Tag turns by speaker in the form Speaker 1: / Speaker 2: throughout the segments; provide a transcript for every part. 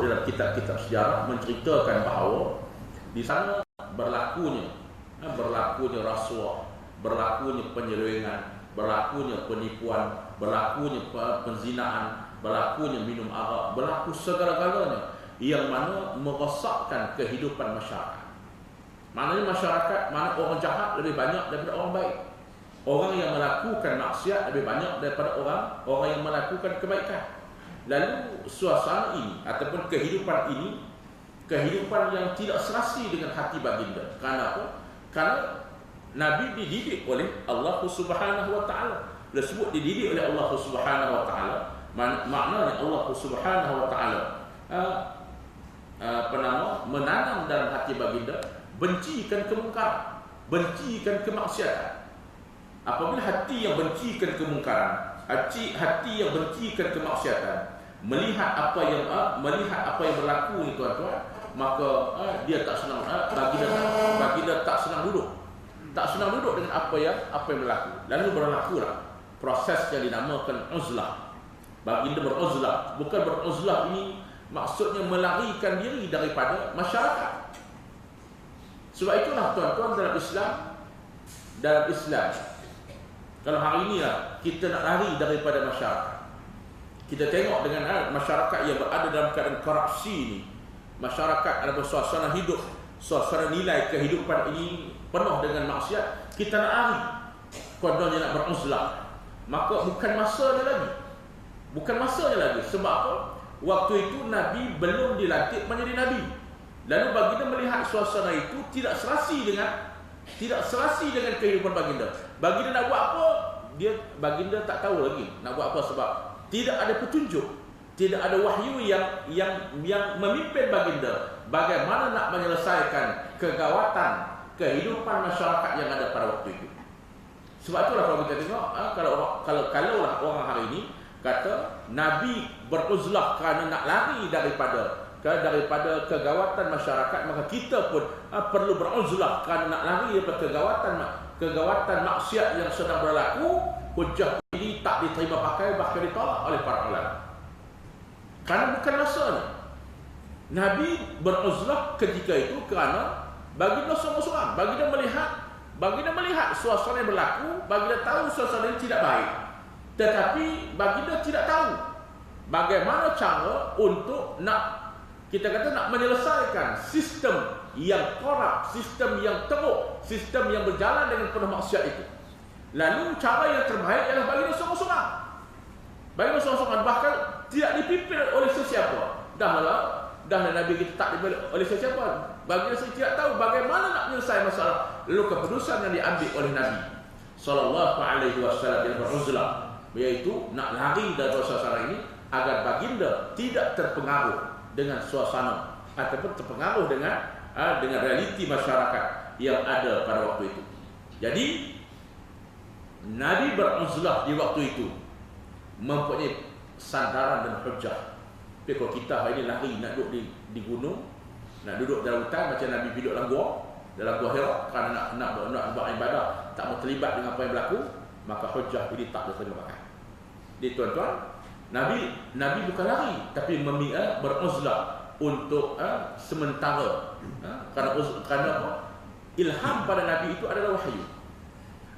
Speaker 1: dalam kitab-kitab sejarah menceritakan bahawa di sana berlakunya rasuah, berlakunya penyelewengan, berlakunya penipuan, berlakunya penzinaan, berlakunya minum arak, berlaku segala-galanya yang mana merosakkan kehidupan masyarakat. Maknanya masyarakat, mana orang jahat lebih banyak daripada orang baik. Orang yang melakukan maksiat lebih banyak daripada orang yang melakukan kebaikan. Lalu suasana ini ataupun kehidupan ini, kehidupan yang tidak serasi dengan hati baginda. Kenapa? Karena Nabi dididik oleh Allah Subhanahu wa taala. Bila sebut dididik oleh Allah Subhanahu wa taala, maknanya Allah Subhanahu wa taala menanam dalam hati baginda bencikan kemungkaran, bencikan kemaksiatan. Apabila hati yang bencikan kemungkaran, hati yang bencikan kemaksiatan, melihat apa yang berlaku ni tuan-tuan, maka dia tak senang, baginda tak senang duduk. Tak senang duduk dengan apa yang berlaku. Lalu berlakulah proses yang dinamakan uzlah. Baginda beruzlah. Bukan beruzlah ini maksudnya melarikan diri daripada masyarakat. Sebab itulah tuan-tuan dalam Islam, kalau hari ini lah kita nak lari daripada masyarakat, kita tengok dengan masyarakat yang berada dalam keadaan korupsi ini, masyarakat dalam suasana hidup, suasana nilai kehidupan ini penuh dengan maksiat, kita nak lari, kononnya nak beruzlah, maka bukan masanya lagi. Sebab apa? Waktu itu Nabi belum dilantik menjadi Nabi. Lalu baginda melihat suasana itu tidak serasi dengan kehidupan baginda. Baginda nak buat apa? Baginda tak tahu lagi nak buat apa, sebab tidak ada petunjuk, tidak ada wahyu yang memimpin baginda bagaimana nak menyelesaikan kegawatan kehidupan masyarakat yang ada pada waktu itu. Sebab itulah kalau kita tengok, kalau orang hari ini kata Nabi beruzlah kerana nak lari daripada kegawatan masyarakat, maka kita pun perlu beruzlah kerana nak lari daripada kegawatan maksiat yang sedang berlaku. Hujah ini tak diterima pakai, bahkan ditolak oleh para ulama. Kerana bukan masanya. Nabi beruzlah ketika itu kerana baginda seorang-seorang. Baginda melihat suasana yang berlaku, baginda tahu suasana ini tidak baik. Tetapi baginda tidak tahu bagaimana cara untuk nak menyelesaikan sistem yang korup, sistem yang teruk, sistem yang berjalan dengan penuh maksiat itu. Lalu cara yang terbaik adalah baginda seorang-seorang. Baginda seorang-seorang, bahkan tidak dipimpin oleh sesiapa. Dah Nabi kita tak dipimpin oleh sesiapa. Baginda tidak tahu bagaimana nak menyelesaikan masalah. Lalu keputusan yang diambil oleh Nabi sallallahu alaihi wasallam yang beruzlah, iaitu nak lari dari suasana ini agar baginda tidak terpengaruh dengan suasana ataupun terpengaruh dengan realiti masyarakat yang ada pada waktu itu. Jadi Nabi beruzlah di waktu itu mempunyai sandaran dan hujah. Tapi kalau kita hari ini lari nak duduk di gunung, nak duduk dalam hutan macam Nabi duduk dalam gua Hira kerana nak buat ibadah, tak mau terlibat dengan apa yang berlaku, maka hujah ini tak diterima pakai. Jadi tuan-tuan, Nabi bukan lari, tapi beruzlah untuk sementara. Kerana apa? Ilham pada Nabi itu adalah wahyu.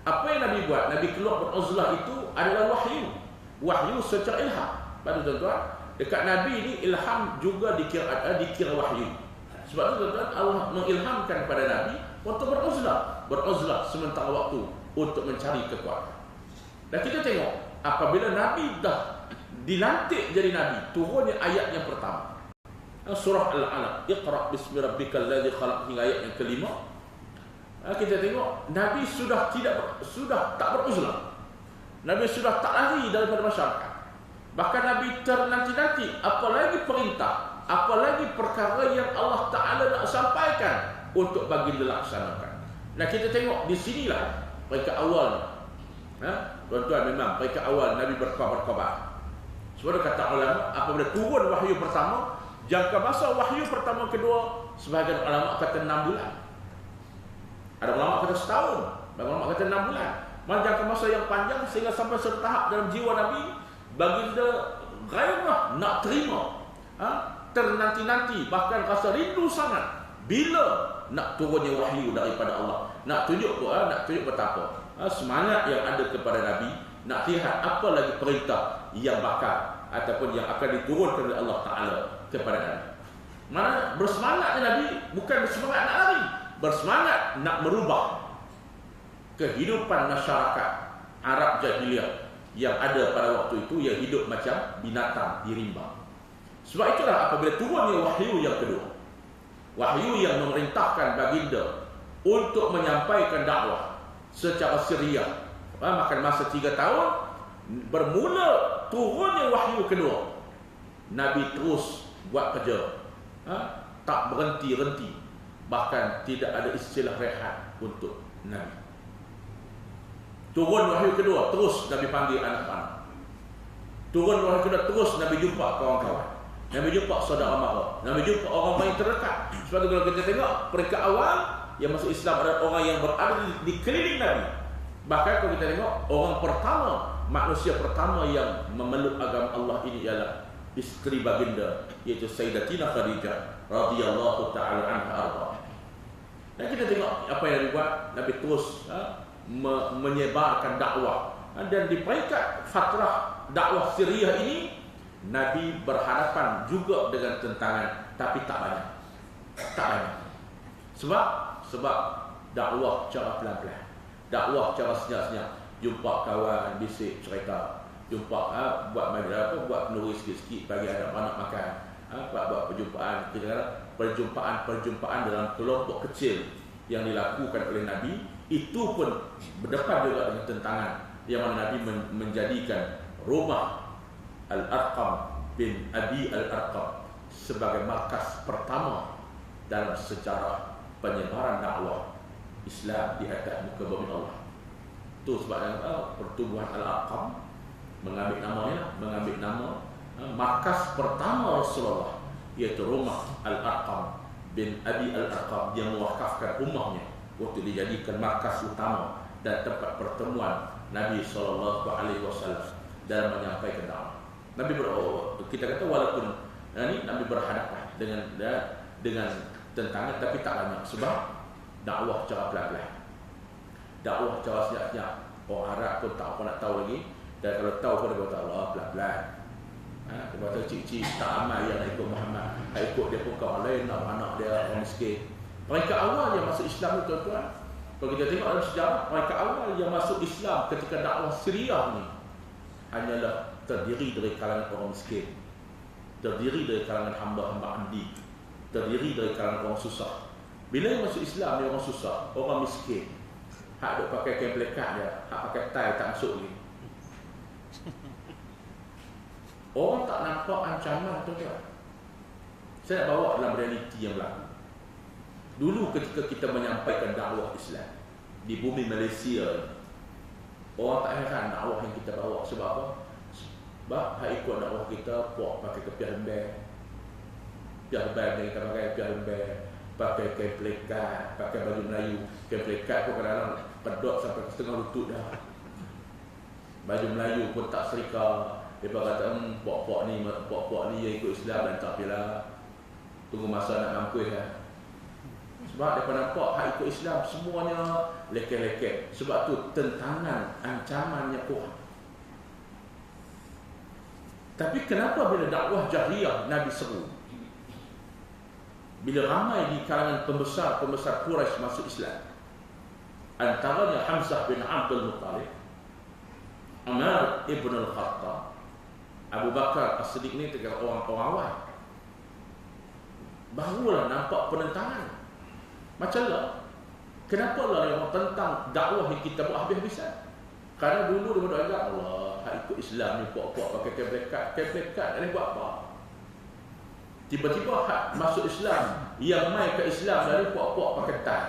Speaker 1: Apa yang Nabi buat? Nabi keluar beruzlah itu adalah wahyu. Wahyu secara ilham. Pada tuan-tuan, dekat Nabi ini ilham juga dikira wahyu. Sebab itu tuan-tuan, Allah mengilhamkan pada Nabi untuk beruzlah sementara waktu untuk mencari kekuatan. Dan kita tengok apabila Nabi dah dilantik jadi Nabi, turunnya ayat yang pertama, surah Al-Alaq, Iqra bismi rabbikal ladzi khalaq, hingga ayat yang kelima. Kita tengok Nabi sudah tak beruzlah. Nabi sudah tak lari daripada masyarakat. Bahkan Nabi ternanti-nanti apalagi perintah, apalagi perkara yang Allah Ta'ala nak sampaikan untuk baginda laksanakan. Nah, kita tengok di sinilah peringkat awal. Tuan-tuan, memang peringkat awal Nabi berkhabar. Sebab kata ulama, apabila turun wahyu pertama, jangka masa wahyu pertama kedua, sebahagian ulama kata 6 bulan. Ada ulama kata setahun, ada ulama kata 6 bulan. Jangka masa yang panjang sehingga sampai satu tahap dalam jiwa Nabi, baginda gairah nak terima ternanti-nanti, bahkan rasa rindu sangat bila nak turunnya wahyu daripada Allah. Nak tunjuk betapa semangat yang ada kepada Nabi, nak lihat apa lagi perintah yang bakal ataupun yang akan diturunkan oleh Allah Ta'ala kepada Nabi. Mana bersemangatnya Nabi bukan bersemangat nak lari, bersemangat nak merubah kehidupan masyarakat Arab jahiliyah yang ada pada waktu itu, yang hidup macam binatang di rimba. Sebab itulah apabila turunnya wahyu yang kedua, wahyu yang memerintahkan baginda untuk menyampaikan dakwah secara sirriyah, makan masa 3 tahun, bermula turunnya wahyu kedua, Nabi terus buat kerja, tak berhenti-henti, bahkan tidak ada istilah rehat untuk Nabi. Turun wahyu kedua, terus Nabi panggil anak-anak. Turun wahyu kedua, terus Nabi jumpa kawan-kawan, Nabi jumpa saudara mara, Nabi jumpa orang paling terdekat. Sebab itu kalau kita tengok peringkat awal yang masuk Islam adalah orang yang berada di keliling Nabi. Bahkan kalau kita tengok orang pertama, manusia pertama yang memeluk agama Allah ini ialah isteri baginda, iaitu Sayyidatina Khadijah radhiyallahu taala anha arda. Dan kita tengok apa yang dibuat Nabi terus menyebarkan dakwah. Dan di peringkat fatrah dakwah sirriyah ini, Nabi berhadapan juga dengan tentangan, tapi tak banyak. Tak banyak. Sebab dakwah cara pelan-pelan, dakwah cara senyap-senyap, jumpa kawan, bisik, cerita, jumpa buat menulis sikit-sikit bagi anak-anak makan, buat perjumpaan, perjumpaan dalam kelompok kecil yang dilakukan oleh Nabi. Itu pun berdepan juga dengan tentangan, yang mana Nabi menjadikan rumah Al-Arqam bin Abi Al-Arqam sebagai markas pertama dalam sejarah penyebaran dakwah Islam di atas muka bumi Allah. Itu sebabnya pertubuhan Al-Arqam mengambil nama markas pertama Rasulullah, iaitu rumah Al-Arqam bin Abi Al-Arqam, yang mewakafkan rumahnya waktu dijadikan markas utama dan tempat pertemuan Nabi SAW dalam menyampaikan dakwah. Kita kata walaupun Nabi berhadapan dengan tentangan, tapi tak banyak, sebab dakwah cara pelan-pelan, dakwah cara senyap-senyap. Orang Arab pun tak apa nak tahu lagi, dan kalau tahu pun dia kata Allah pelan-pelan. Dia kata cik-cik tak amal yang nak ikut Muhammad, ikut dia pun kawan lain, anak dia orang miskin. Peringkat awal yang masuk Islam itu, tuan-tuan, kalau kita tengok dalam sejarah, peringkat awal yang masuk Islam ketika dakwah Siriyah ni hanyalah terdiri dari kalangan orang miskin, terdiri dari kalangan hamba-hamba andi, terdiri dari kalangan orang susah. Bila yang masuk Islam ni orang susah, orang miskin, hak duk pakai kain pelekat dia, hak pakai tie tak masuk lagi. Orang tak nampak ancaman tu kan. Saya nak bawa dalam realiti yang berlaku. Dulu ketika kita menyampaikan dakwah Islam di bumi Malaysia, orang tak heran dakwah yang kita bawa. Sebab apa? Sebab hak ikut dakwah kita, puak pakai kepiah lembek, piah lembek yang kita pakai piah lembek, pakai kain pelekat, pakai baju Melayu. Kain pelekat pun kadang-kadang pedot sampai ke setengah lutut dah. Baju Melayu pun tak serika. Mereka kata, puak-puak ni yang ikut Islam dan tak pilih, tunggu masa nak mampu ya. Sebab mereka nampak hak ikut Islam semuanya leket-leket. Sebab tu tentangan, ancamannya kuat. Tapi kenapa bila dakwah jahiliyah Nabi seru? Bila ramai di kalangan pembesar Quraisy masuk Islam, antaranya Hamzah bin Abdul Muttalib, Umar ibn al-Khattab, Abu Bakar As-Siddiq ni terkira orang-orang awal, barulah nampak penentangan. Macam lah, kenapa lah yang tentang dakwah yang kita buat habis-habisan? Karena dulu dia berdoa, Allah, hak ikut Islam ni puak-puak pakai kain pelekat, dia buat apa? Tiba-tiba hak masuk Islam, yang mai ke Islam dari puak-puak pakai tie,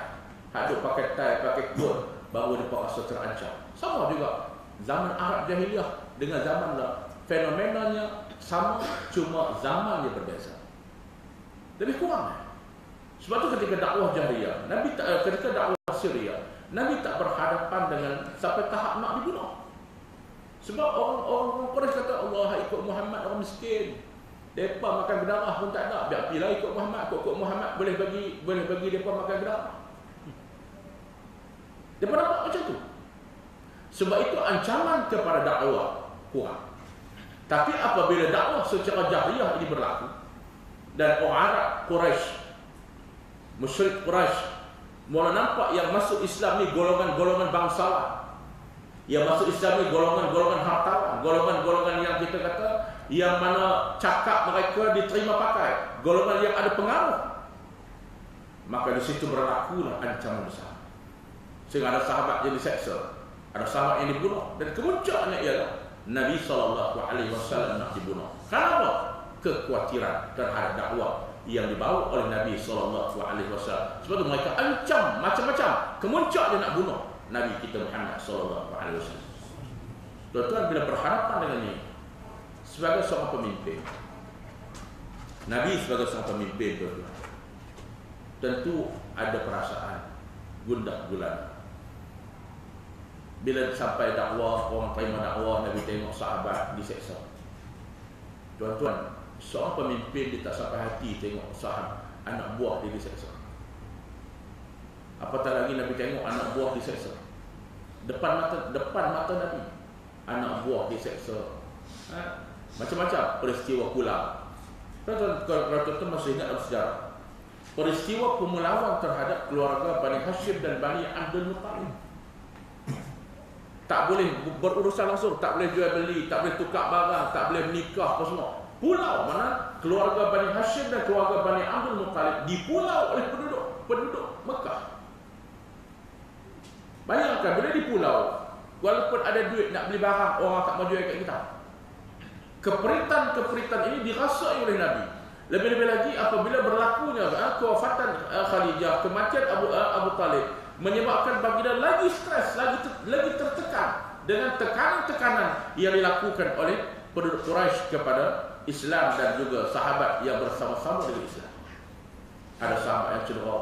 Speaker 1: hak duk pakai tie, pakai coat, baru dia rasa terancam. Sama juga zaman Arab jahiliyah dengan zaman lah, fenomenanya sama, cuma zamannya berbeza. Lebih kurang. Sebab tu ketika dakwah jahiliyah, ketika dakwah Siriyah, Nabi tak berhadapan dengan sampai tahap nak dibunuh. Sebab orang Quraisy kata Allah ikut Muhammad orang miskin. Depa makan berdarah pun tak nak, biar pilih ikut Muhammad, ikut Muhammad boleh bagi depa makan berdarah. Depa nampak macam tu. Sebab itu ancaman kepada dakwah kuat. Tapi apabila dakwah secara jahriyah ini berlaku dan orang Arab Quraisy, musyrik Quraisy mula nampak yang masuk Islam ni golongan-golongan bangsawan, yang masuk Islam ni golongan-golongan hartawan, golongan-golongan yang kita kata yang mana cakap mereka diterima pakai, golongan yang ada pengaruh, maka di situ berlakulah ancaman besar. Sehingga ada sahabat yang diseksa, ada sahabat yang dibunuh, dan kemuncaknya ialah Nabi SAW nak dibunuh. Kenapa? Kekhawatiran terhadap dakwah yang dibawa oleh Nabi SAW. Sebab itu mereka ancam macam-macam. Kemuncak dia nak bunuh Nabi kita Muhammad SAW. Tuan-tuan, bila berhadapan dengan ini sebagai seorang pemimpin, Nabi sebagai seorang pemimpin, tuan-tuan, tentu ada perasaan gundah gulana. Bila sampai dakwah, orang terima dakwah, Nabi tengok sahabat diseksa. Tuan-tuan, seorang pemimpin dia tak sampai hati tengok sahabat, anak buah dia diseksa. Apatah lagi Nabi tengok anak buah diseksa. Depan mata Nabi, anak buah diseksa. Macam-macam peristiwa pula. Tuan-tuan, kalau tuan-tuan masih ingat dalam sejarah, peristiwa pemulawan terhadap keluarga Bani Hashim dan Bani Abdul Muttalib. Tak boleh berurusan langsung, tak boleh jual beli, tak boleh tukar barang, tak boleh menikah, apa semua. Pulau mana keluarga Bani Hashim dan keluarga Bani Abdul Muttalib dipulau oleh penduduk Mekah. Bayangkan bila di pulau, walaupun ada duit nak beli barang, orang tak mau jual kat kita. Keperitan ini dirasai oleh Nabi. Lebih-lebih lagi apabila berlakunya kewafatan Khadijah, kematian Abu Talib, menyebabkan baginda lagi stres, lagi tertekan dengan tekanan-tekanan yang dilakukan oleh penduduk Quraisy kepada Islam dan juga sahabat yang bersama-sama dengan Islam. Ada sahabat yang cedera,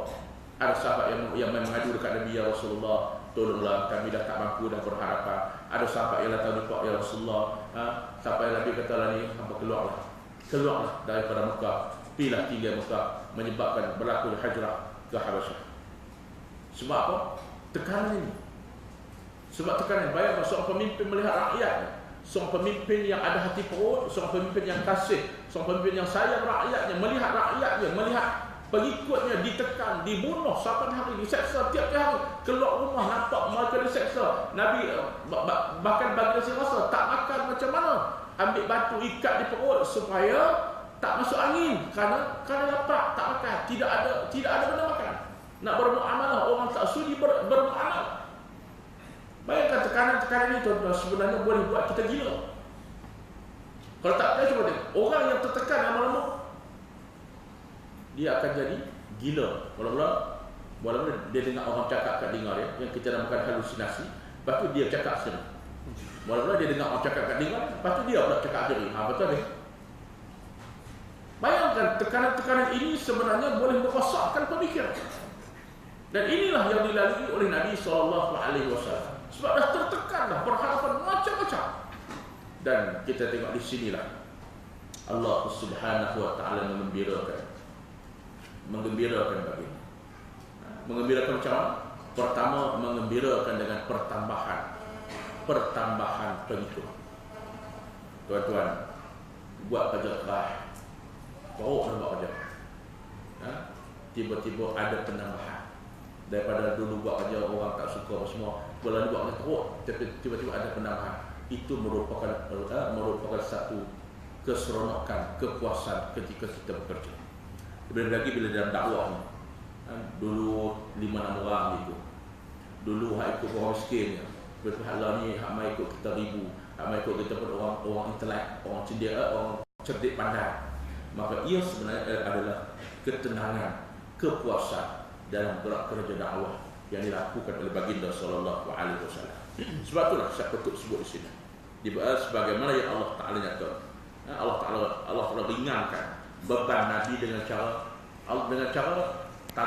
Speaker 1: ada sahabat yang mengadu dekat Nabi, ya Rasulullah, tolonglah, kami dah tak mampu dah berhadapan. Ada sahabat yang datang dekat, ya Rasulullah, sampai Nabi kata lah ni, hampa keluarlah daripada Mekah, pilah tinggal Mekah, menyebabkan berlaku hijrah ke Habasyah. Sebab apa? Tekanan ini. Sebab tekanan, bayangkan seorang pemimpin melihat rakyatnya, seorang pemimpin yang ada hati perut, seorang pemimpin yang kasih, seorang pemimpin yang sayang rakyatnya, melihat rakyatnya, melihat pengikutnya ditekan, dibunuh, sampai hari diseksa tiap hari, keluar rumah nampak mereka diseksa. Nabi bahkan bagi nasi rasa, tak makan macam mana, ambil batu ikat di perut supaya tak masuk angin, kerana lapar, tak makan, tidak ada benda makan. Nak bermuamalah, orang tak sudi bermuamalah. Bayangkan tekanan-tekanan ini, tuan-tuan, sebenarnya boleh buat kita gila. Kalau tak percaya, cuba tengok, orang yang tertekan lama-lama dia akan jadi gila. Walaupun dia dengar orang cakap kat dengar dia, yang kita namakan halusinasi, lepas tu dia cakap sendiri. Walaupun dia dengar orang cakap kat dengar, lepas tu dia pula cakap sendiri. Betul ni? Bayangkan tekanan-tekanan ini sebenarnya boleh merosakkan pemikiran. Dan inilah yang dilalui oleh Nabi SAW. Sebab dah tertekan, dah berhadapan macam-macam. Dan kita tengok di sinilah Allah Subhanahu Wa Taala mengembirakan baginda. Mengembirakan macam mana? Pertama, mengembirakan dengan pertambahan pengikut. Tuan-tuan, buat kerja keras, teruk nak buat kerja. Tiba-tiba ada penambahan. Daripada dulu buat kerja orang tak suka apa semua, bila buat kerja teruk, tiba-tiba ada penambahan. Itu merupakan satu keseronokan, kepuasan ketika kita bekerja. Lebih lagi bila dalam dakwah ni, dulu 5-6 orang gitu. Dulu hak ikut orang miskin, berpihak lah ni hak mai ikut kita 1000, hak mai ikut kita pun orang intelek, orang cerdik pandai. Maka ia sebenarnya adalah ketenangan, kepuasan dalam gerak kerja dakwah yang dilakukan oleh baginda sallallahu alaihi wasallam. Sebab itulah saya patut sebut di sini. Sebagaimana yang Allah Taala nyatakan, Allah Taala ringankan beban Nabi dengan cara